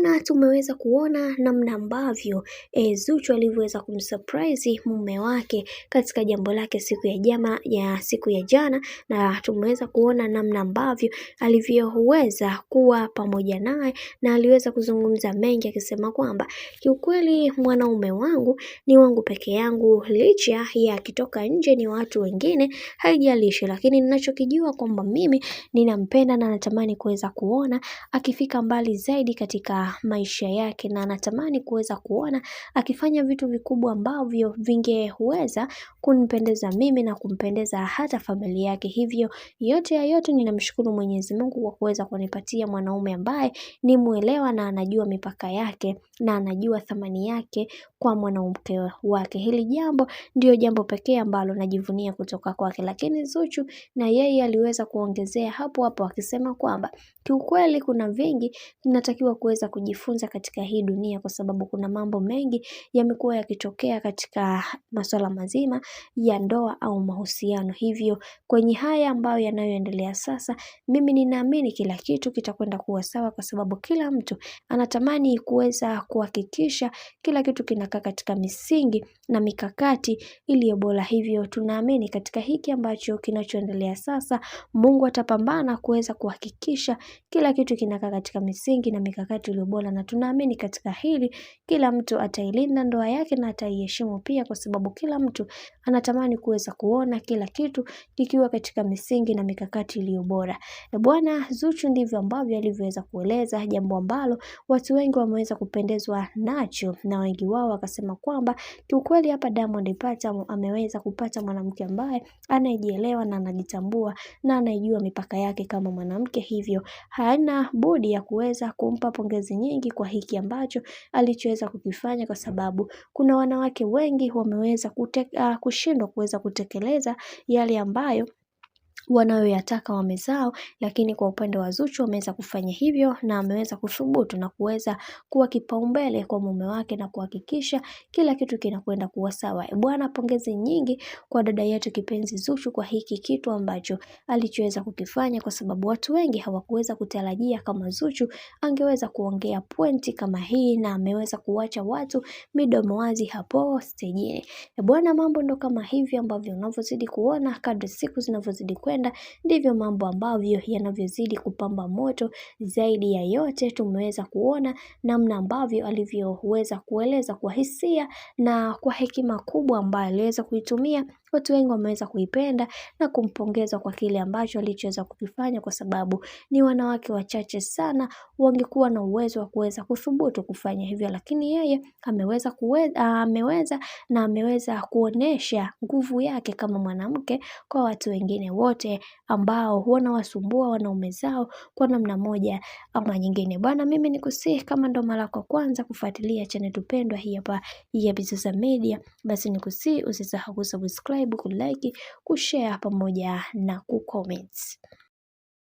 bwana, tumeweza kuona namna ambavyo Zuchu alivyoweza kumsurprise mume wake katika jambo lake siku ya jana, na tumeweza kuona namna ambavyo alivyoweza kuwa pamoja naye, na aliweza kuzungumza mengi akisema kwamba kiukweli mwanaume wangu ni wangu peke yangu, licha ya akitoka nje ni watu wengine haijalishi, lakini ninachokijua kwamba mimi ninampenda na natamani kuweza kuona akifika mbali zaidi katika maisha yake, na natamani kuweza kuona akifanya vitu vikubwa ambavyo vingeweza kunipendeza mimi na kumpendeza hata familia yake. Hivyo yote ya yote ninamshukuru Mwenyezi Mungu kwa kuweza kunipatia mwanaume ambaye ni muelewa na anajua mipaka yake na anajua thamani yake kwa mwanamke wake. Hili jambo ndio jambo pekee ambalo najivunia kutoka kwake. Lakini Zuchu na yeye aliweza kuongezea hapo akisema kwamba kiukweli kuna vingi tunatakiwa kuweza kujifunza katika hii dunia, kwa sababu kuna mambo mengi yamekuwa yakitokea katika masuala mazima ya ndoa au mahusiano. Hivyo kwenye haya ambayo yanayoendelea sasa, mimi ninaamini kila kitu kitakwenda kuwa sawa, kwa sababu kila mtu anatamani kuweza kuhakikisha kila kitu kinakaa katika misingi na mikakati iliyo bora. Hivyo tunaamini katika hiki ambacho kinachoendelea sasa, Mungu atapambana kuweza kuhakikisha kila kitu kinakaa katika misingi na mikakati iliyo bora, na tunaamini katika hili kila mtu atailinda ndoa yake na ataiheshimu pia, kwa sababu kila mtu anatamani kuweza kuona kila kitu kikiwa katika misingi na mikakati iliyo bora. Bwana Zuchu ndivyo ambavyo alivyoweza kueleza, jambo ambalo watu wengi wameweza kupendezwa nacho, na wengi wao wakasema kwamba kiukweli hapa Diamond Platnumz ameweza kupata mwanamke ambaye anajielewa na anajitambua na anajua mipaka yake kama mwanamke. Hivyo hana budi ya kuweza kumpa pongezi nyingi kwa hiki ambacho alichoweza kukifanya, kwa sababu kuna wanawake wengi wameweza kushindwa kuweza kutekeleza yale ambayo wanayoyataka waume zao, lakini kwa upande wa Zuchu ameweza kufanya hivyo na ameweza kuthubutu na kuweza kuwa kipaumbele kwa mume wake na kuhakikisha kila kitu kinakwenda kuwa sawa. Bwana, pongezi nyingi kwa dada yetu kipenzi Zuchu kwa hiki kitu ambacho alichoweza kukifanya, kwa sababu watu wengi hawakuweza kutarajia kama Zuchu angeweza kuongea pointi kama hii, na ameweza kuwacha watu midomo wazi hapo stejini. Bwana, mambo ndo kama hivi ambavyo unavyozidi kuona kadri siku zinavyozidi kwenda, ndivyo mambo ambavyo yanavyozidi kupamba moto. Zaidi ya yote tumeweza kuona namna ambavyo alivyoweza kueleza kwa hisia na kwa hekima kubwa ambayo aliweza kuitumia. Watu wengi wameweza kuipenda na kumpongeza kwa kile ambacho alichoweza kukifanya, kwa sababu ni wanawake wachache sana wangekuwa na uwezo wa kuweza kuthubutu kufanya hivyo, lakini yeye ameweza na ameweza kuonesha nguvu yake kama mwanamke kwa watu wengine wote ambao wanawasumbua wanaume zao kwa namna moja ama nyingine. Bwana, mimi nikusihi kama ndo mara yako kwanza kufuatilia channel tupendwa hii hapa ya Bizaza Media, basi nikusihi usisahau kusubscribe, kulike, kushare pamoja na kucomment.